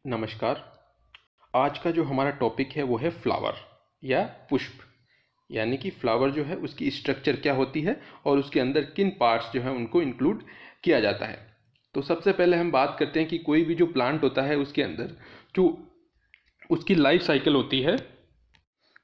नमस्कार। आज का जो हमारा टॉपिक है वो है फ्लावर या पुष्प। यानी कि फ्लावर जो है उसकी स्ट्रक्चर क्या होती है और उसके अंदर किन पार्ट्स जो है उनको इंक्लूड किया जाता है। तो सबसे पहले हम बात करते हैं कि कोई भी जो प्लांट होता है उसके अंदर जो उसकी लाइफ साइकिल होती है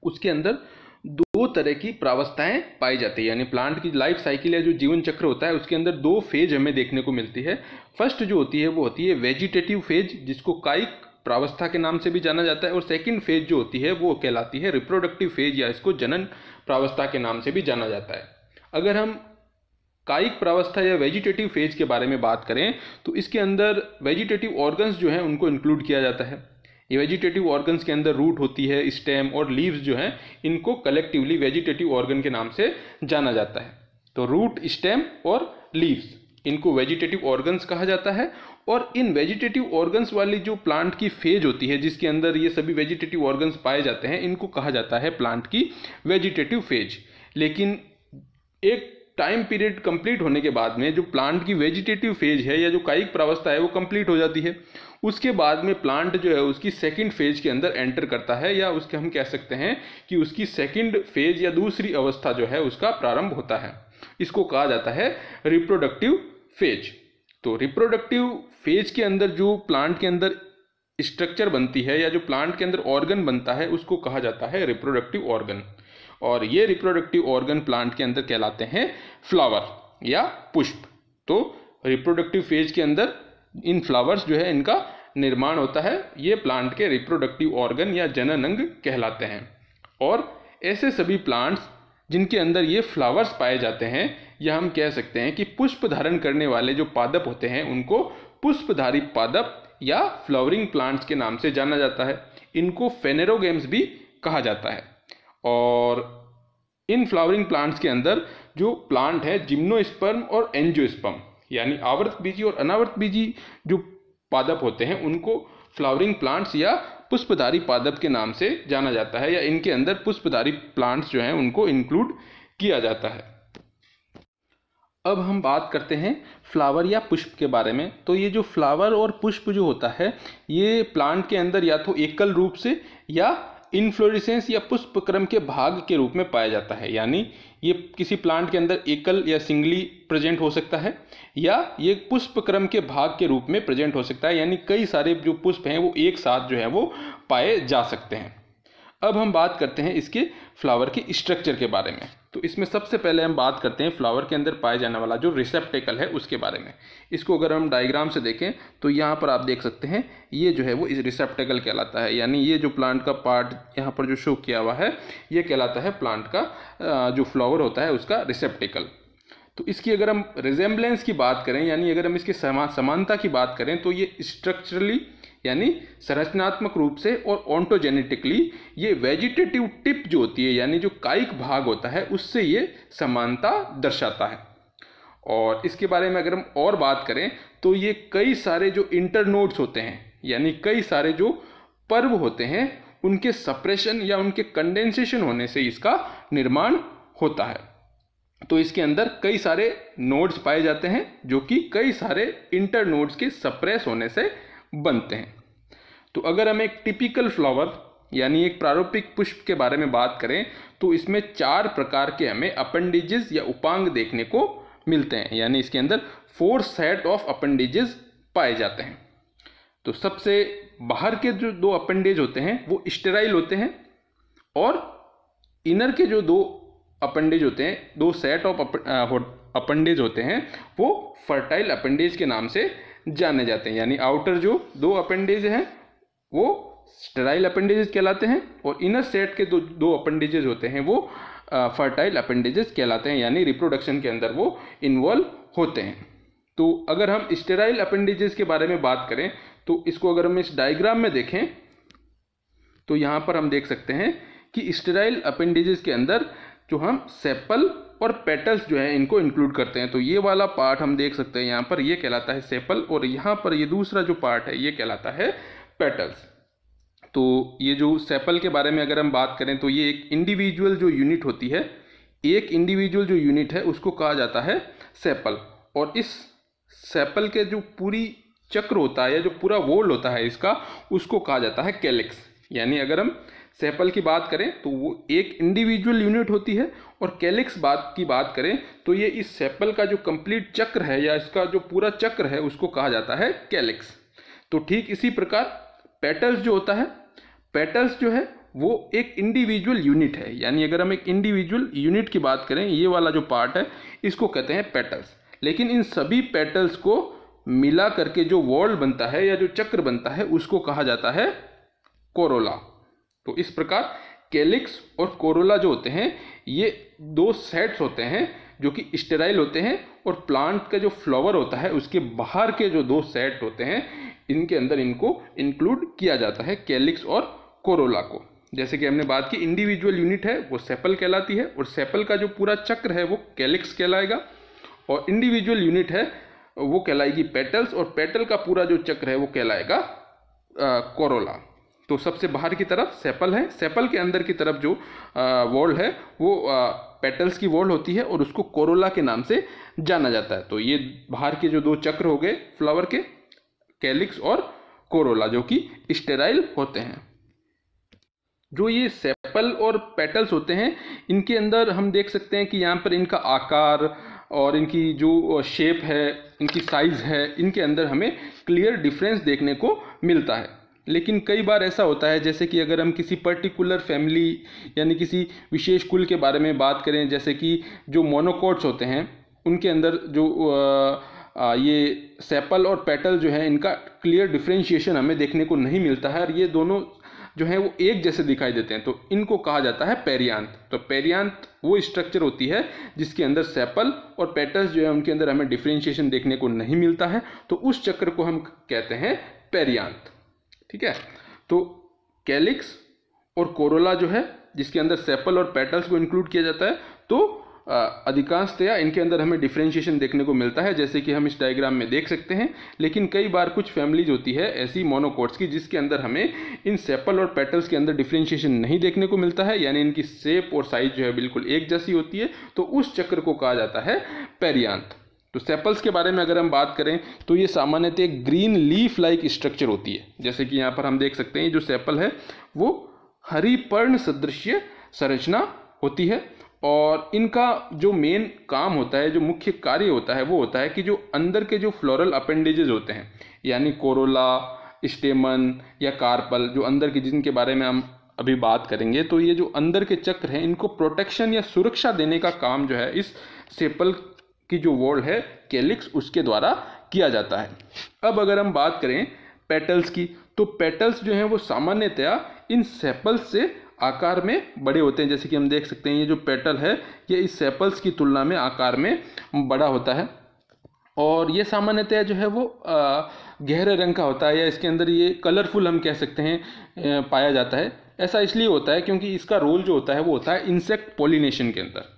उसके अंदर दो तरह की प्रावस्थाएं पाई जाती है। यानी प्लांट की लाइफ साइकिल या जो जीवन चक्र होता है उसके अंदर दो फेज हमें देखने को मिलती है। फर्स्ट जो होती है वो होती है वेजिटेटिव फेज, जिसको कायिक प्रावस्था के नाम से भी जाना जाता है, और सेकंड फेज जो होती है वो कहलाती है रिप्रोडक्टिव फेज या इसको जनन प्रावस्था के नाम से भी जाना जाता है। अगर हम कायिक प्रावस्था या वेजिटेटिव फेज के बारे में बात करें तो इसके अंदर वेजिटेटिव ऑर्गन्स जो हैं उनको इंक्लूड किया जाता है। ये वेजिटेटिव ऑर्गन्स के अंदर रूट होती है, स्टेम और लीव्स जो हैं इनको कलेक्टिवली वेजिटेटिव ऑर्गन के नाम से जाना जाता है। तो रूट, स्टेम और लीव्स इनको वेजिटेटिव ऑर्गन्स कहा जाता है। और इन वेजिटेटिव ऑर्गन्स वाली जो प्लांट की फेज होती है जिसके अंदर ये सभी वेजिटेटिव ऑर्गन्स पाए जाते हैं इनको कहा जाता है प्लांट की वेजिटेटिव फेज। लेकिन एक टाइम पीरियड कंप्लीट होने के बाद में जो प्लांट की वेजिटेटिव फेज है या जो कायिक प्रावस्था है वो कंप्लीट हो जाती है। उसके बाद में प्लांट जो है उसकी सेकंड फेज के अंदर एंटर करता है, या उसके हम कह सकते हैं कि उसकी सेकंड फेज या दूसरी अवस्था जो है उसका प्रारंभ होता है। इसको कहा जाता है रिप्रोडक्टिव फेज। तो रिप्रोडक्टिव फेज के अंदर जो प्लांट के अंदर स्ट्रक्चर बनती है या जो प्लांट के अंदर ऑर्गन बनता है उसको कहा जाता है रिप्रोडक्टिव ऑर्गन। और ये रिप्रोडक्टिव ऑर्गन प्लांट के अंदर कहलाते हैं फ्लावर या पुष्प। तो रिप्रोडक्टिव फेज के अंदर इन फ्लावर्स जो है इनका निर्माण होता है। ये प्लांट के रिप्रोडक्टिव ऑर्गन या जनन अंग कहलाते हैं। और ऐसे सभी प्लांट्स जिनके अंदर ये फ्लावर्स पाए जाते हैं या हम कह सकते हैं कि पुष्प धारण करने वाले जो पादप होते हैं उनको पुष्पधारी पादप या फ्लावरिंग प्लांट्स के नाम से जाना जाता है। इनको फेनेरोगेम्स भी कहा जाता है। और इन फ्लावरिंग प्लांट्स के अंदर जो प्लांट है जिम्नोस्पर्म और एंजियोस्पर्म यानी आवृतबीजी और अनावृतबीजी जो पादप होते हैं उनको फ्लावरिंग प्लांट्स या पुष्पधारी पादप के नाम से जाना जाता है, या इनके अंदर पुष्पधारी प्लांट्स जो हैं उनको इंक्लूड किया जाता है। अब हम बात करते हैं फ्लावर या पुष्प के बारे में। तो ये जो फ्लावर और पुष्प जो होता है ये प्लांट के अंदर या तो एकल रूप से या इनफ्लोरेसेंस या पुष्पक्रम के भाग के रूप में पाया जाता है। यानी ये किसी प्लांट के अंदर एकल या सिंगली प्रेजेंट हो सकता है, या ये पुष्पक्रम के भाग के रूप में प्रेजेंट हो सकता है। यानी कई सारे जो पुष्प हैं वो एक साथ जो है वो पाए जा सकते हैं। अब हम बात करते हैं इसके फ्लावर के स्ट्रक्चर के बारे में। तो इसमें सबसे पहले हम बात करते हैं फ्लावर के अंदर पाए जाने वाला जो रिसेप्टेकल है उसके बारे में। इसको अगर हम डायग्राम से देखें तो यहाँ पर आप देख सकते हैं ये जो है वो इस रिसेप्टेकल कहलाता है। यानी ये जो प्लांट का पार्ट यहाँ पर जो शो किया हुआ है ये कहलाता है प्लांट का जो फ्लावर होता है उसका रिसेप्टेकल। तो इसकी अगर हम रिजेम्बलेंस की बात करें यानी अगर हम इसकी समानता की बात करें तो ये स्ट्रक्चरली यानी संरचनात्मक रूप से और ऑन्टोजेनेटिकली ये वेजिटेटिव टिप जो होती है यानी जो कायिक भाग होता है उससे ये समानता दर्शाता है। और इसके बारे में अगर हम और बात करें तो ये कई सारे जो इंटरनोड्स होते हैं यानी कई सारे जो पर्व होते हैं उनके सप्रेशन या उनके कंडेंसेशन होने से इसका निर्माण होता है। तो इसके अंदर कई सारे नोड्स पाए जाते हैं जो कि कई सारे इंटरनोड्स के सप्रेस होने से बनते हैं। तो अगर हम एक टिपिकल फ्लावर यानी एक प्रारूपिक पुष्प के बारे में बात करें तो इसमें 4 प्रकार के हमें अपेंडेजेस या उपांग देखने को मिलते हैं। यानी इसके अंदर 4 सेट ऑफ अपेंडेजेस पाए जाते हैं। तो सबसे बाहर के जो 2 अपेंडेज होते हैं वो स्टेराइल होते हैं, और इनर के जो 2 अपेंडेज होते हैं 2 सेट ऑफ अपेंडेज होते हैं वो फर्टाइल अपेंडेज के नाम से जाने जाते हैं। यानी आउटर जो 2 अपेंडेज हैं वो स्टेराइल अपेंडेजेस कहलाते हैं, और इनर सेट के 2 अपेंडेजेस होते हैं वो फर्टाइल अपेंडेजेस कहलाते हैं। यानी रिप्रोडक्शन के अंदर वो इन्वॉल्व होते हैं। तो अगर हम स्टेराइल अपेंडेजेस के बारे में बात करें तो इसको अगर हम इस डायग्राम में देखें तो यहाँ पर हम देख सकते हैं कि स्टेराइल अपेंडेजेस के अंदर जो हम सेपल और पेटल्स जो है इनको इंक्लूड करते हैं। तो ये वाला पार्ट हम देख सकते हैं यहाँ पर ये कहलाता है सेपल, और यहाँ पर ये दूसरा जो पार्ट है ये कहलाता है पेटल्स। तो ये जो सेपल के बारे में अगर हम बात करें तो ये एक इंडिविजुअल जो यूनिट होती है, एक इंडिविजुअल जो यूनिट है उसको कहा जाता है सेपल। और इस सेपल के जो पूरी चक्र होता है या जो पूरा वॉल होता है इसका, उसको कहा जाता है कैलिक्स। यानी अगर हम सेपल की बात करें तो वो एक इंडिविजुअल यूनिट होती है, और कैलिक्स की बात करें तो ये इस सेपल का जो कंप्लीट चक्र है या इसका जो पूरा चक्र है उसको कहा जाता है कैलिक्स। तो ठीक इसी प्रकार पेटल्स जो होता है, पेटल्स जो है वो एक इंडिविजुअल यूनिट है। यानी अगर हम एक इंडिविजुअल यूनिट की बात करें, ये वाला जो पार्ट है इसको कहते हैं पेटल्स। लेकिन इन सभी पेटल्स को मिला करके जो वॉल बनता है या जो चक्र बनता है उसको कहा जाता है कोरोला। तो इस प्रकार कैलिक्स और कोरोला जो होते हैं ये दो सेट्स होते हैं जो कि स्टेराइल होते हैं, और प्लांट का जो फ्लावर होता है उसके बाहर के जो दो सेट होते हैं इनके अंदर इनको इंक्लूड किया जाता है, कैलिक्स और कोरोला को। जैसे कि हमने बात की, इंडिविजुअल यूनिट है वो सेपल कहलाती है, और सेपल का जो पूरा चक्र है वो कैलिक्स कहलाएगा, और इंडिविजुअल यूनिट है वो कहलाएगी पेटल्स, और पेटल का पूरा जो चक्र है वो कहलाएगा कोरोला। तो सबसे बाहर की तरफ सेपल है, सेपल के अंदर की तरफ जो वॉल है वो पेटल्स की वॉल होती है और उसको कोरोला के नाम से जाना जाता है। तो ये बाहर के जो दो चक्र हो गए फ्लावर के, कैलिक्स और कोरोला, जो कि स्टेराइल होते हैं। जो ये सेपल और पेटल्स होते हैं इनके अंदर हम देख सकते हैं कि यहाँ पर इनका आकार और इनकी जो शेप है, इनकी साइज़ है, इनके अंदर हमें क्लियर डिफरेंस देखने को मिलता है। लेकिन कई बार ऐसा होता है, जैसे कि अगर हम किसी पर्टिकुलर फैमिली यानी किसी विशेष कुल के बारे में बात करें, जैसे कि जो मोनोकोट्स होते हैं उनके अंदर जो ये सेपल और पेटल जो है इनका क्लियर डिफ्रेंशिएशन हमें देखने को नहीं मिलता है, और ये दोनों जो है वो एक जैसे दिखाई देते हैं। तो इनको कहा जाता है पेरियांत। तो पेरियांत वो स्ट्रक्चर होती है जिसके अंदर सेपल और पेटल्स जो है उनके अंदर हमें डिफ्रेंशिएशन देखने को नहीं मिलता है, तो उस चक्र को हम कहते हैं पेरियांत। ठीक है। तो कैलिक्स और कोरोला जो है जिसके अंदर सेपल और पेटल्स को इंक्लूड किया जाता है, तो अधिकांशतया इनके अंदर हमें डिफरेंशिएशन देखने को मिलता है, जैसे कि हम इस डायग्राम में देख सकते हैं। लेकिन कई बार कुछ फैमिलीज होती है ऐसी मोनोकोट्स की जिसके अंदर हमें इन सेपल और पेटल्स के अंदर डिफरेंशिएशन नहीं देखने को मिलता है, यानी इनकी शेप और साइज जो है बिल्कुल एक जैसी होती है, तो उस चक्र को कहा जाता है पेरियांत। तो सेपल्स के बारे में अगर हम बात करें तो ये सामान्यतः एक ग्रीन लीफ लाइक स्ट्रक्चर होती है। जैसे कि यहाँ पर हम देख सकते हैं जो सेपल है वो हरी पर्ण सदृश्य संरचना होती है, और इनका जो मेन काम होता है, जो मुख्य कार्य होता है वो होता है कि जो अंदर के जो फ्लोरल अपेंडेजेस होते हैं, यानी कोरोला, स्टेमन या कार्पल, जो अंदर के जिनके बारे में हम अभी बात करेंगे, तो ये जो अंदर के चक्र हैं इनको प्रोटेक्शन या सुरक्षा देने का काम जो है इस सेपल की जो वॉल है कैलिक्स उसके द्वारा किया जाता है। अब अगर हम बात करें पेटल्स की, तो पेटल्स जो हैं वो सामान्यतया इन सेपल्स से आकार में बड़े होते हैं। जैसे कि हम देख सकते हैं ये जो पेटल है ये इस सेपल्स की तुलना में आकार में बड़ा होता है, और ये सामान्यतः जो है वो गहरे रंग का होता है, या इसके अंदर ये कलरफुल हम कह सकते हैं पाया जाता है। ऐसा इसलिए होता है क्योंकि इसका रोल जो होता है वो होता है इंसेक्ट पॉलिनेशन के अंदर।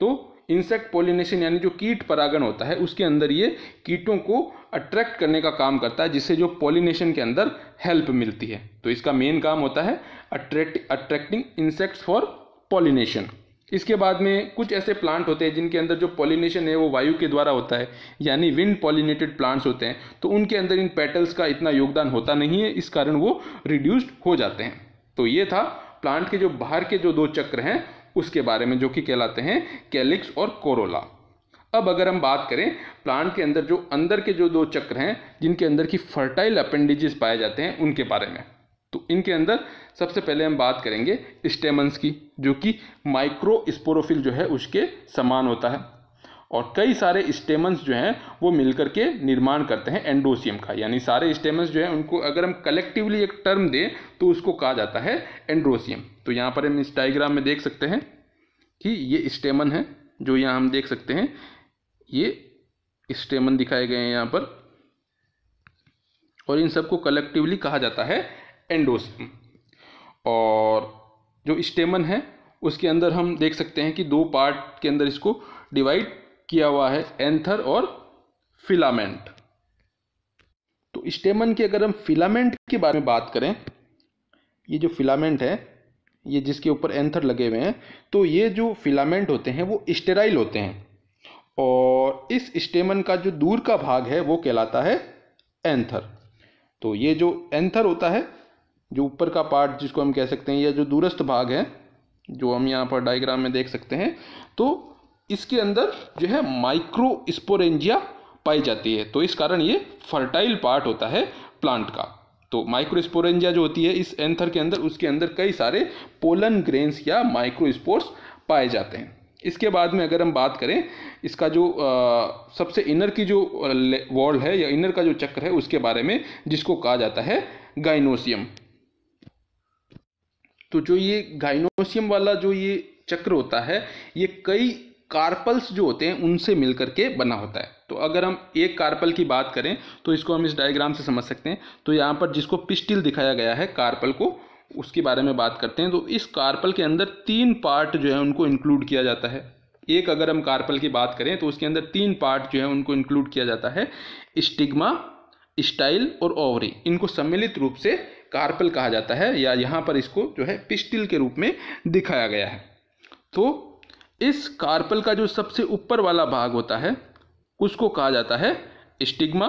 तो इंसेक्ट पॉलिनेशन यानी जो कीट परागण होता है उसके अंदर ये कीटों को अट्रैक्ट करने का काम करता है, जिससे जो पॉलिनेशन के अंदर हेल्प मिलती है। तो इसका मेन काम होता है अट्रैक्टिंग इंसेक्ट्स फॉर पॉलिनेशन। इसके बाद में कुछ ऐसे प्लांट होते हैं जिनके अंदर जो पॉलिनेशन है वो वायु के द्वारा होता है, यानी विंड पॉलिनेटेड प्लांट्स होते हैं, तो उनके अंदर इन पेटल्स का इतना योगदान होता नहीं है, इस कारण वो रिड्यूस्ड हो जाते हैं। तो ये था प्लांट के जो बाहर के जो दो चक्र हैं उसके बारे में, जो कि कहलाते हैं कैलिक्स और कोरोला। अब अगर हम बात करें प्लांट के अंदर जो अंदर के जो दो चक्र हैं जिनके अंदर की फर्टाइल अपेंडेजेस पाए जाते हैं उनके बारे में, तो इनके अंदर सबसे पहले हम बात करेंगे स्टेमन्स की, जो कि माइक्रो स्पोरोफिल जो है उसके समान होता है, और कई सारे स्टेमन्स जो हैं वो मिलकर के निर्माण करते हैं एंडोसियम का। यानी सारे स्टेमन्स जो हैं उनको अगर हम कलेक्टिवली एक टर्म दें तो उसको कहा जाता है एंड्रोसियम। तो यहाँ पर हम इस डायग्राम में देख सकते हैं कि ये स्टेमन है, जो यहाँ हम देख सकते हैं ये स्टेमन दिखाए गए हैं यहाँ पर, और इन सबको कलेक्टिवली कहा जाता है एंडोसियम। और जो स्टेमन है उसके अंदर हम देख सकते हैं कि दो पार्ट के अंदर इसको डिवाइड किया हुआ है, एंथर और फिलामेंट। तो स्टेमन के अगर हम फिलामेंट के बारे में बात करें, ये जो फिलामेंट है ये जिसके ऊपर एंथर लगे हुए हैं, तो ये जो फिलामेंट होते हैं वो स्टेराइल होते हैं, और इस स्टेमन का जो दूर का भाग है वो कहलाता है एंथर। तो ये जो एंथर होता है, जो ऊपर का पार्ट जिसको हम कह सकते हैं, या जो दूरस्थ भाग है जो हम यहाँ पर डायग्राम में देख सकते हैं, तो इसके अंदर जो है माइक्रोस्पोरेंजिया पाई जाती है। तो इस कारण ये फर्टाइल पार्ट होता है प्लांट का। तो माइक्रोस्पोरेंजिया जो होती है इस एंथर के अंदर, उसके अंदर कई सारे पोलन ग्रेन्स या माइक्रोस्पोर्स पाए जाते हैं। इसके बाद में अगर हम बात करें इसका जो सबसे इनर की जो वॉल है या इनर का जो चक्र है उसके बारे में, जिसको कहा जाता है गाइनोसियम। तो जो ये गाइनोसियम वाला जो ये चक्र होता है, ये कई कार्पल्स जो होते हैं उनसे मिलकर के बना होता है। तो अगर हम एक कार्पल की बात करें तो इसको हम इस डायग्राम से समझ सकते हैं। तो यहाँ पर जिसको पिस्टिल दिखाया गया है कार्पल को, उसके बारे में बात करते हैं। तो इस कार्पल के अंदर 3 पार्ट जो है उनको इंक्लूड किया जाता है। एक अगर हम कार्पल की बात करें तो उसके अंदर 3 पार्ट जो है उनको इंक्लूड किया जाता है, स्टिग्मा, स्टाइल और ओवरी। इनको सम्मिलित रूप से कार्पल कहा जाता है, या यहाँ पर इसको जो है पिस्टिल के रूप में दिखाया गया है। तो इस कार्पल का जो सबसे ऊपर वाला भाग होता है उसको कहा जाता है स्टिग्मा,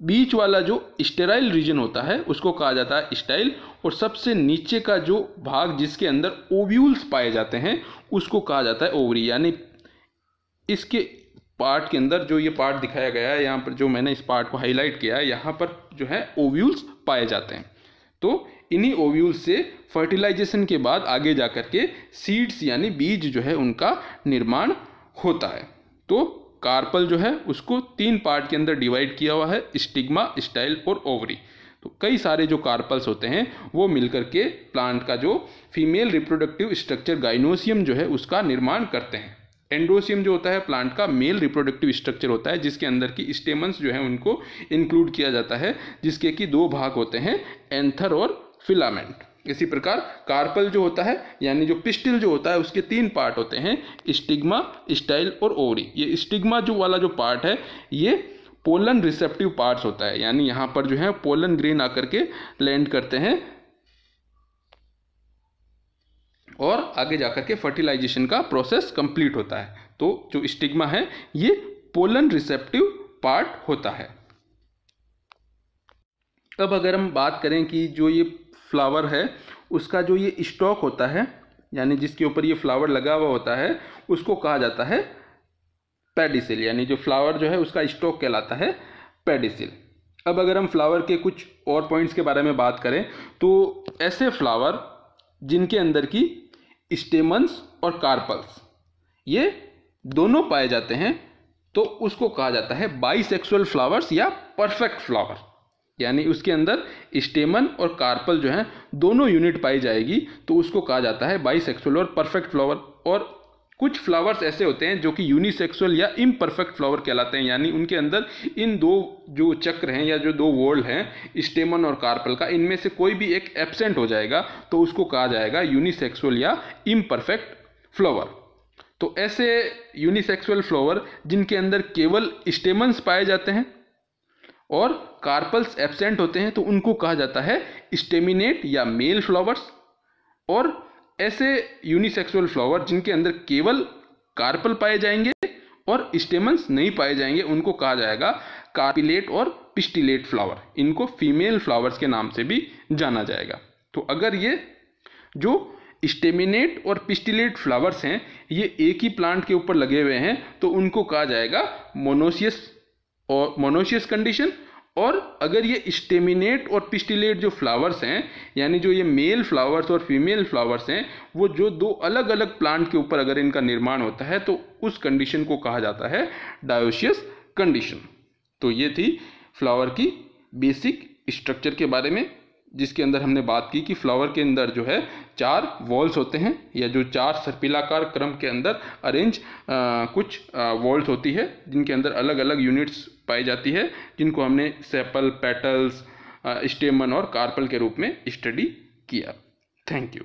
बीच वाला जो स्टेराइल रीजन होता है उसको कहा जाता है स्टाइल, और सबसे नीचे का जो भाग जिसके अंदर ओव्यूल्स पाए जाते हैं उसको कहा जाता है ओवरी। यानी इसके पार्ट के अंदर जो ये पार्ट दिखाया गया है, यहाँ पर जो मैंने इस पार्ट को हाईलाइट किया है, यहाँ पर जो है ओव्यूल्स पाए जाते हैं। तो इन्हीं ओव्यूल्स से फर्टिलाइजेशन के बाद आगे जाकर के सीड्स यानी बीज जो है उनका निर्माण होता है। तो कार्पल जो है उसको 3 पार्ट के अंदर डिवाइड किया हुआ है, स्टिग्मा, स्टाइल और ओवरी। तो कई सारे जो कार्पल्स होते हैं वो मिलकर के प्लांट का जो फीमेल रिप्रोडक्टिव स्ट्रक्चर गाइनोसियम जो है उसका निर्माण करते हैं। एंडोसियम जो होता है प्लांट का मेल रिप्रोडक्टिव स्ट्रक्चर होता है, जिसके अंदर की स्टेमन्स जो है उनको इंक्लूड किया जाता है, जिसके कि 2 भाग होते हैं, एंथर और फिलामेंट। इसी प्रकार कार्पल जो होता है यानी जो पिस्टिल जो होता है उसके 3 पार्ट होते हैं, स्टिग्मा, स्टाइल और ओवरी। ये स्टिग्मा जो वाला जो पार्ट है ये पोलन रिसेप्टिव पार्ट्स होता है, यानी यहाँ पर जो है पोलन ग्रेन आकर के लैंड करते हैं और आगे जाकर के फर्टिलाइजेशन का प्रोसेस कंप्लीट होता है। तो जो स्टिग्मा है ये पोलन रिसेप्टिव पार्ट होता है। अब अगर हम बात करें कि जो ये फ्लावर है उसका जो ये स्टॉक होता है, यानी जिसके ऊपर ये फ्लावर लगा हुआ होता है, उसको कहा जाता है पेडिसिल। यानी जो फ्लावर जो है उसका स्टॉक कहलाता है पेडिसिल। अब अगर हम फ्लावर के कुछ और पॉइंट्स के बारे में बात करें तो ऐसे फ्लावर जिनके अंदर की स्टेमन्स और कार्पल्स ये दोनों पाए जाते हैं तो उसको कहा जाता है बाइसेक्सुअल फ्लावर्स या परफेक्ट फ्लावर। यानी उसके अंदर स्टेमन और कार्पल जो है दोनों यूनिट पाई जाएगी तो उसको कहा जाता है बाइसेक्सुअल और परफेक्ट फ्लावर। और कुछ फ्लावर्स ऐसे होते हैं जो कि यूनिसेक्सुअल या इम्परफेक्ट फ्लावर कहलाते हैं, यानी उनके अंदर इन 2 जो चक्र हैं या जो 2 वॉल हैं स्टेमन और कार्पल का, इनमें से कोई भी एक एब्सेंट हो जाएगा तो उसको कहा जाएगा यूनिसेक्सुअल या इम्परफेक्ट फ्लावर। तो ऐसे यूनिसेक्सुअल फ्लावर जिनके अंदर केवल स्टेमन्स पाए जाते हैं और कार्पल्स एब्सेंट होते हैं तो उनको कहा जाता है स्टेमिनेट या मेल फ्लावर्स। और ऐसे यूनिसेक्सुअल फ्लावर जिनके अंदर केवल कार्पल पाए जाएंगे और स्टेमन्स नहीं पाए जाएंगे उनको कहा जाएगा कार्पिलेट और पिस्टिलेट फ्लावर। इनको फीमेल फ्लावर्स के नाम से भी जाना जाएगा। तो अगर ये जो स्टेमिनेट और पिस्टिलेट फ्लावर्स हैं ये एक ही प्लांट के ऊपर लगे हुए हैं तो उनको कहा जाएगा मोनोसियस और मोनोसियस कंडीशन। और अगर ये स्टेमिनेट और पिस्टिलेट जो फ्लावर्स हैं यानी जो ये मेल फ्लावर्स और फीमेल फ्लावर्स हैं वो जो 2 अलग अलग प्लांट के ऊपर अगर इनका निर्माण होता है तो उस कंडीशन को कहा जाता है डायोसियस कंडीशन। तो ये थी फ्लावर की बेसिक स्ट्रक्चर के बारे में, जिसके अंदर हमने बात की कि फ्लावर के अंदर जो है 4 वॉल्स होते हैं या जो 4 सर्पिलाकार क्रम के अंदर अरेंज कुछ वॉल्स होती है जिनके अंदर अलग अलग यूनिट्स पाई जाती है, जिनको हमने सेपल, पेटल्स, स्टेमन और कार्पल के रूप में स्टडी किया। Thank you.